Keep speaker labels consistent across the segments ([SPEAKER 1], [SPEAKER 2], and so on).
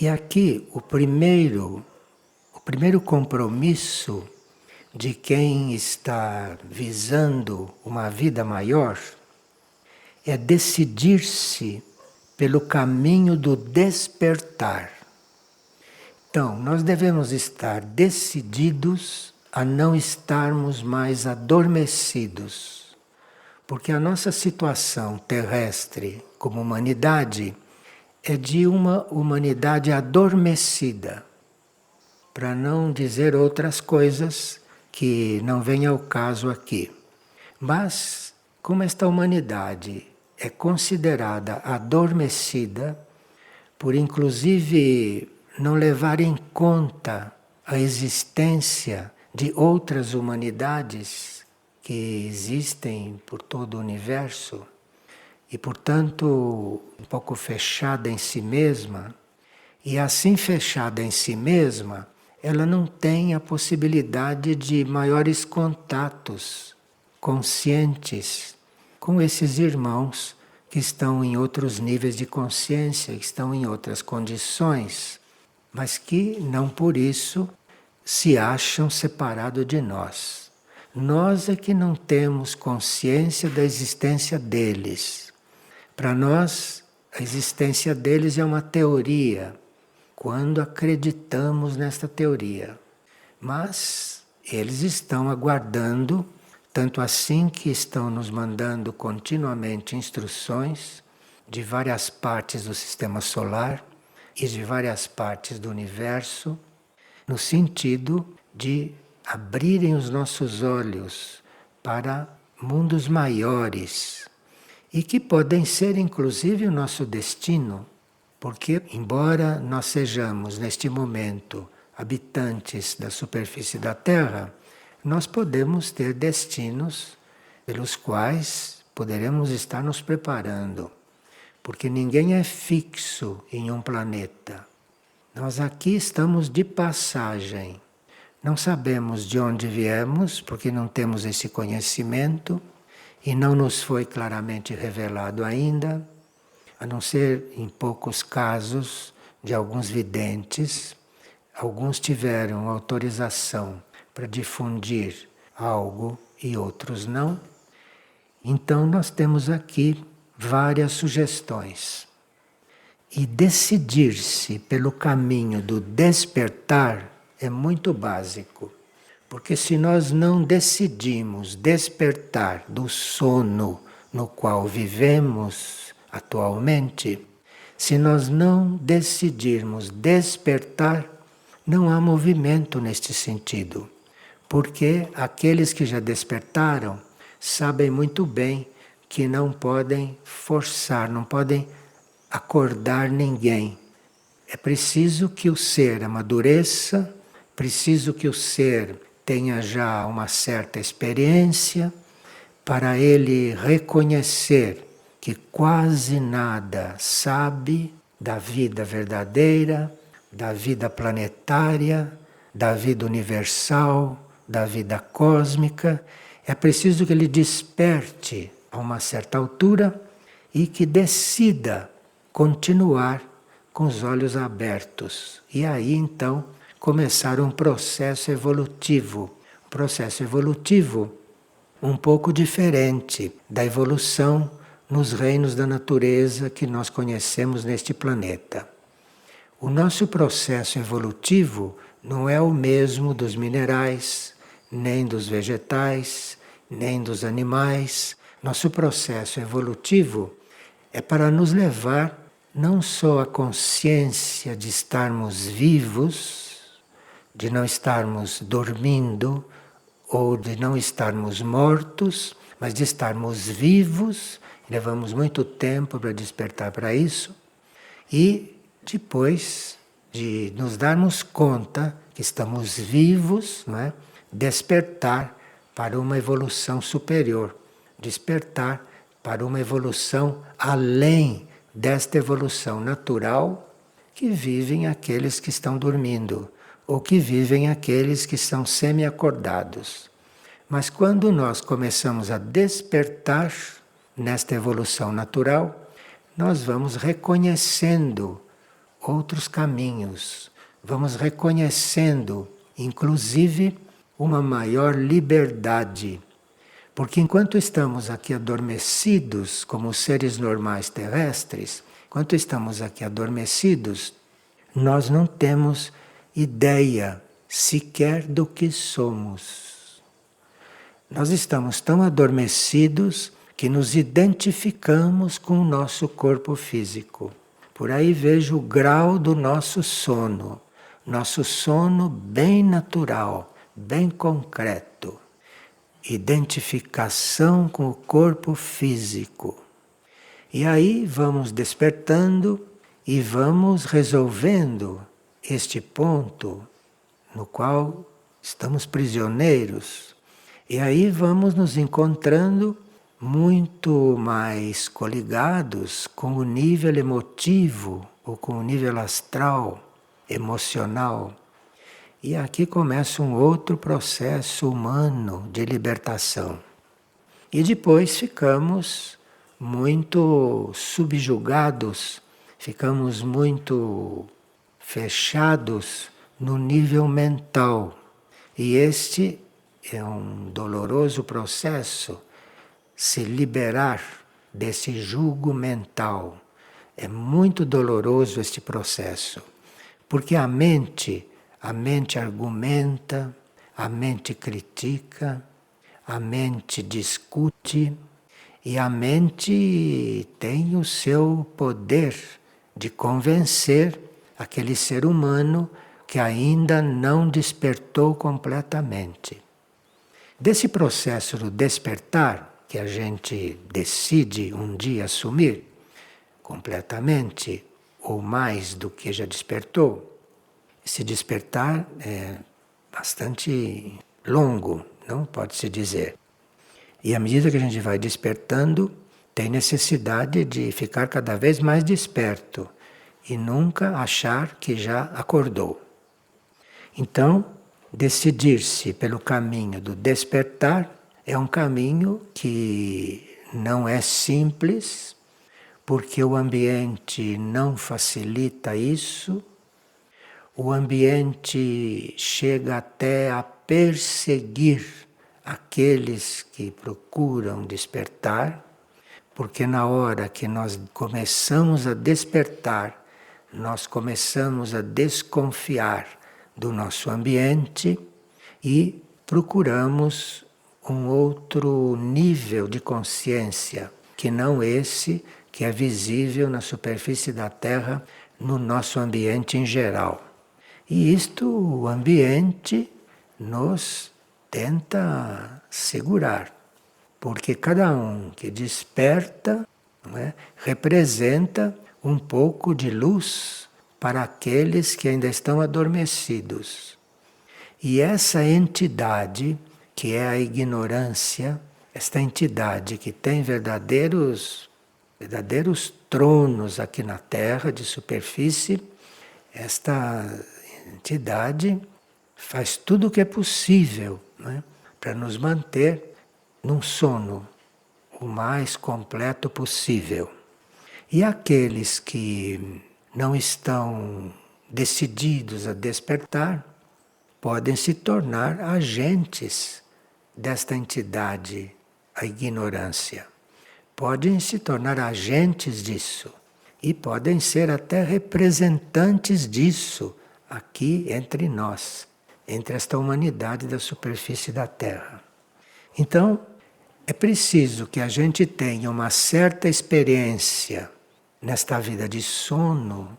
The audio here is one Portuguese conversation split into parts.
[SPEAKER 1] E aqui o primeiro compromisso de quem está visando uma vida maior é decidir-se pelo caminho do despertar. Então, nós devemos estar decididos a não estarmos mais adormecidos, porque a nossa situação terrestre como humanidade é de uma humanidade adormecida, para não dizer outras coisas que não vêm ao caso aqui. Mas, como esta humanidade é considerada adormecida, por inclusive não levar em conta a existência de outras humanidades que existem por todo o universo e, portanto, um pouco fechada em si mesma, e assim fechada em si mesma, ela não tem a possibilidade de maiores contatos conscientes com esses irmãos que estão em outros níveis de consciência, que estão em outras condições, mas que não por isso se acham separados de nós. Nós é que não temos consciência da existência deles. Para nós, a existência deles é uma teoria, quando acreditamos nesta teoria. Mas eles estão aguardando, tanto assim que estão nos mandando continuamente instruções de várias partes do sistema solar e de várias partes do universo, no sentido de abrirem os nossos olhos para mundos maiores e que podem ser inclusive o nosso destino, porque embora nós sejamos neste momento habitantes da superfície da Terra, nós podemos ter destinos pelos quais poderemos estar nos preparando. Porque ninguém é fixo em um planeta. Nós aqui estamos de passagem. Não sabemos de onde viemos, porque não temos esse conhecimento e não nos foi claramente revelado ainda, a não ser em poucos casos de alguns videntes. Alguns tiveram autorização para difundir algo e outros não. Então nós temos aqui várias sugestões. E decidir-se pelo caminho do despertar é muito básico. Porque se nós não decidimos despertar do sono no qual vivemos atualmente, se nós não decidirmos despertar, não há movimento neste sentido. Porque aqueles que já despertaram sabem muito bem que não podem forçar, não podem acordar ninguém. É preciso que o ser amadureça, preciso que o ser tenha já uma certa experiência para ele reconhecer que quase nada sabe da vida verdadeira, da vida planetária, da vida universal, da vida cósmica. É preciso que ele desperte a uma certa altura e que decida continuar com os olhos abertos. E aí então começar um processo evolutivo. Um processo evolutivo um pouco diferente da evolução nos reinos da natureza que nós conhecemos neste planeta. O nosso processo evolutivo não é o mesmo dos minerais, nem dos vegetais, nem dos animais. Nosso processo evolutivo é para nos levar não só à consciência de estarmos vivos, de não estarmos dormindo ou de não estarmos mortos, mas de estarmos vivos. Levamos muito tempo para despertar para isso. E depois de nos darmos conta que estamos vivos, não é? Despertar para uma evolução superior, despertar para uma evolução além desta evolução natural que vivem aqueles que estão dormindo, ou que vivem aqueles que estão semi-acordados. Mas quando nós começamos a despertar nesta evolução natural, nós vamos reconhecendo outros caminhos, vamos reconhecendo, inclusive, uma maior liberdade. Porque enquanto estamos aqui adormecidos, como seres normais terrestres, enquanto estamos aqui adormecidos, nós não temos ideia sequer do que somos. Nós estamos tão adormecidos que nos identificamos com o nosso corpo físico. Por aí vejo o grau do nosso sono bem natural, bem concreto. Identificação com o corpo físico. E aí vamos despertando e vamos resolvendo este ponto no qual estamos prisioneiros. E aí vamos nos encontrando muito mais coligados com o nível emotivo ou com o nível astral, emocional. E aqui começa um outro processo humano de libertação. E depois ficamos muito subjugados, ficamos muito fechados no nível mental. E este é um doloroso processo, se liberar desse jugo mental. É muito doloroso este processo, porque a mente argumenta, a mente critica, a mente discute e a mente tem o seu poder de convencer aquele ser humano que ainda não despertou completamente. Desse processo do despertar, que a gente decide um dia assumir completamente ou mais do que já despertou, esse despertar é bastante longo, não pode-se dizer. E à medida que a gente vai despertando, tem necessidade de ficar cada vez mais desperto e nunca achar que já acordou. Então, decidir-se pelo caminho do despertar é um caminho que não é simples, porque o ambiente não facilita isso. O ambiente chega até a perseguir aqueles que procuram despertar, porque na hora que nós começamos a despertar, nós começamos a desconfiar do nosso ambiente e procuramos um outro nível de consciência, que não esse que é visível na superfície da Terra, no nosso ambiente em geral. E isto o ambiente nos tenta segurar, porque cada um que desperta, não é, representa um pouco de luz para aqueles que ainda estão adormecidos. E essa entidade, que é a ignorância, esta entidade que tem verdadeiros tronos aqui na Terra de superfície, esta entidade faz tudo o que é possível, né, para nos manter num sono o mais completo possível. E aqueles que não estão decididos a despertar podem se tornar agentes desta entidade, a ignorância. Podem se tornar agentes disso e podem ser até representantes disso aqui entre nós, entre esta humanidade da superfície da Terra. Então, é preciso que a gente tenha uma certa experiência nesta vida de sono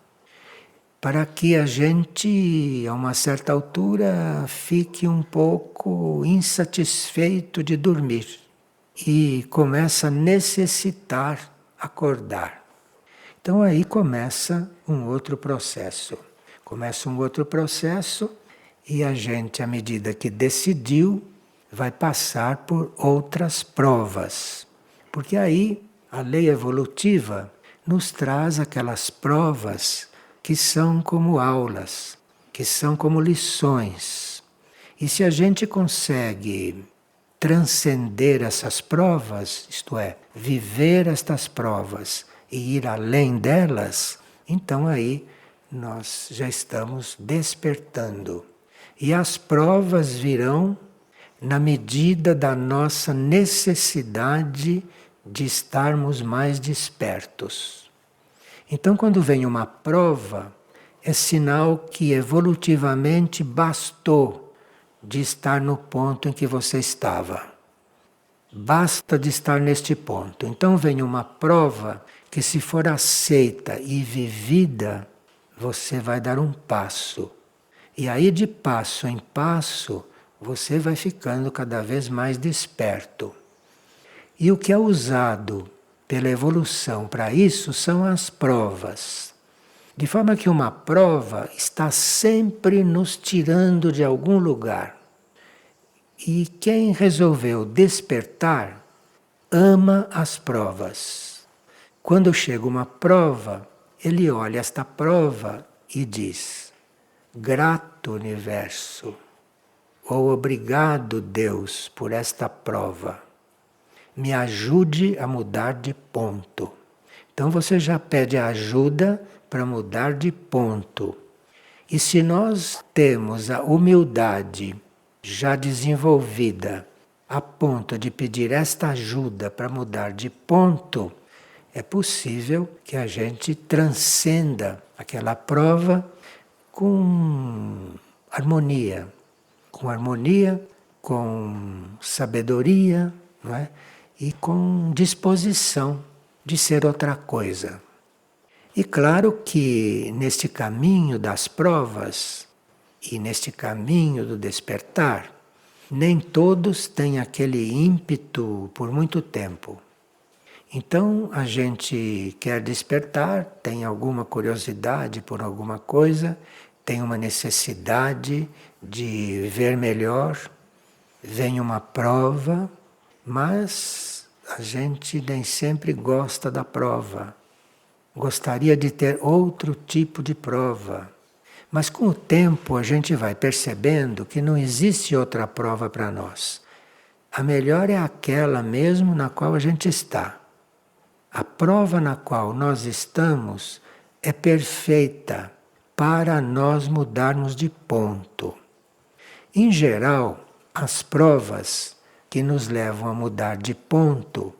[SPEAKER 1] para que a gente, a uma certa altura, fique um pouco insatisfeito de dormir e começa a necessitar acordar. Então aí começa um outro processo. E a gente, à medida que decidiu, vai passar por outras provas. Porque aí a lei evolutiva nos traz aquelas provas que são como aulas, que são como lições. E se a gente consegue transcender essas provas, isto é, viver estas provas e ir além delas, então aí nós já estamos despertando. E as provas virão na medida da nossa necessidade de estarmos mais despertos. Então, quando vem uma prova, é sinal que evolutivamente bastou de estar no ponto em que você estava. Basta de estar neste ponto. Então vem uma prova que, se for aceita e vivida, você vai dar um passo. E aí, de passo em passo, você vai ficando cada vez mais desperto. E o que é usado pela evolução para isso são as provas. De forma que uma prova está sempre nos tirando de algum lugar. E quem resolveu despertar ama as provas. Quando chega uma prova, ele olha esta prova e diz: grato universo, ou obrigado Deus por esta prova. Me ajude a mudar de ponto. Então você já pede ajuda para mudar de ponto. E se nós temos a humildade já desenvolvida a ponto de pedir esta ajuda para mudar de ponto, é possível que a gente transcenda aquela prova com harmonia, com sabedoria, não é? E com disposição de ser outra coisa. E claro que neste caminho das provas e neste caminho do despertar, nem todos têm aquele ímpeto por muito tempo. Então a gente quer despertar, tem alguma curiosidade por alguma coisa, tem uma necessidade de ver melhor, vem uma prova, mas a gente nem sempre gosta da prova. Gostaria de ter outro tipo de prova. Mas com o tempo a gente vai percebendo que não existe outra prova para nós. A melhor é aquela mesmo na qual a gente está. A prova na qual nós estamos é perfeita para nós mudarmos de ponto. Em geral, as provas que nos levam a mudar de ponto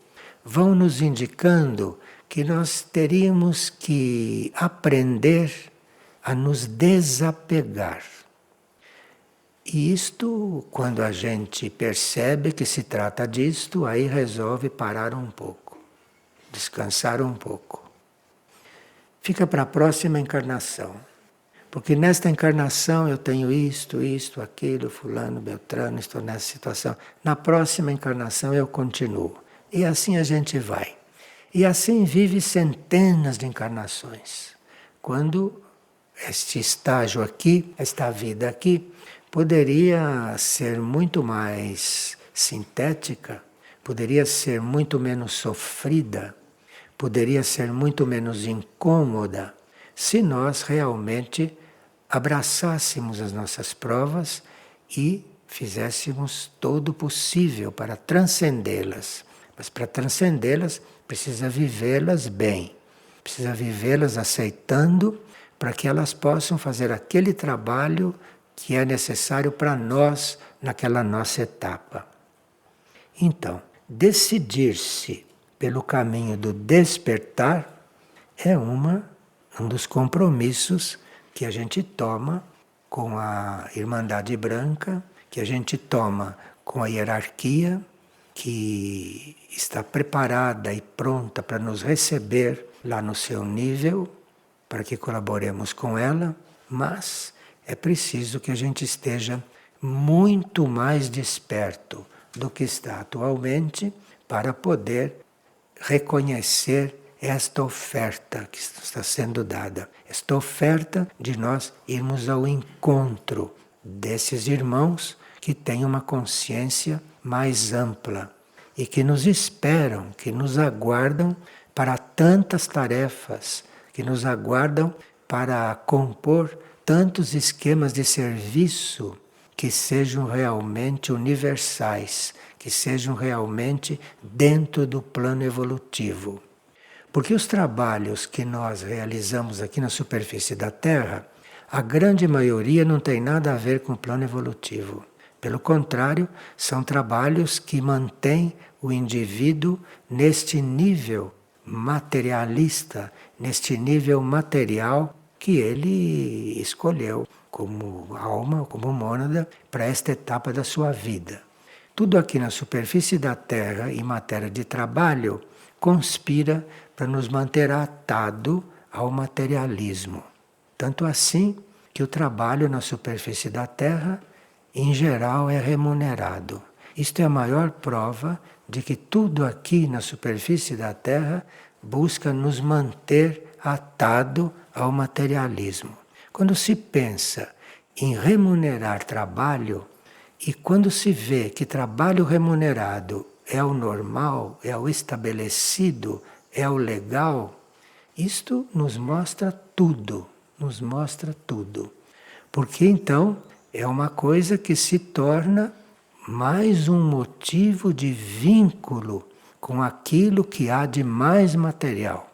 [SPEAKER 1] vão nos indicando que nós teríamos que aprender a nos desapegar. E isto, quando a gente percebe que se trata disto, aí resolve parar um pouco, descansar um pouco. Fica para a próxima encarnação. Porque nesta encarnação eu tenho isto, aquilo, fulano, beltrano, estou nessa situação. Na próxima encarnação eu continuo. E assim a gente vai. E assim vive centenas de encarnações. Quando este estágio aqui, esta vida aqui, poderia ser muito mais sintética, poderia ser muito menos sofrida, poderia ser muito menos incômoda, se nós realmente abraçássemos as nossas provas e fizéssemos todo o possível para transcendê-las. Mas para transcendê-las, precisa vivê-las bem, precisa vivê-las aceitando, para que elas possam fazer aquele trabalho que é necessário para nós naquela nossa etapa. Então, decidir-se pelo caminho do despertar é um dos compromissos que a gente toma com a Irmandade Branca, que a gente toma com a hierarquia, que está preparada e pronta para nos receber lá no seu nível, para que colaboremos com ela, mas é preciso que a gente esteja muito mais desperto do que está atualmente para poder reconhecer esta oferta que está sendo dada, esta oferta de nós irmos ao encontro desses irmãos que têm uma consciência mais ampla e que nos esperam, que nos aguardam para tantas tarefas, que nos aguardam para compor tantos esquemas de serviço que sejam realmente universais, que sejam realmente dentro do plano evolutivo. Porque os trabalhos que nós realizamos aqui na superfície da Terra, a grande maioria não tem nada a ver com o plano evolutivo. Pelo contrário, são trabalhos que mantêm o indivíduo neste nível materialista, neste nível material que ele escolheu como alma, como mônada, para esta etapa da sua vida. Tudo aqui na superfície da Terra, em matéria de trabalho, conspira para nos manter atado ao materialismo. Tanto assim que o trabalho na superfície da Terra, em geral, é remunerado. Isto é a maior prova de que tudo aqui na superfície da Terra busca nos manter atado ao materialismo. Quando se pensa em remunerar trabalho, e quando se vê que trabalho remunerado é o normal, é o estabelecido, é o legal, isto nos mostra tudo, nos mostra tudo. Porque então é uma coisa que se torna mais um motivo de vínculo com aquilo que há de mais material.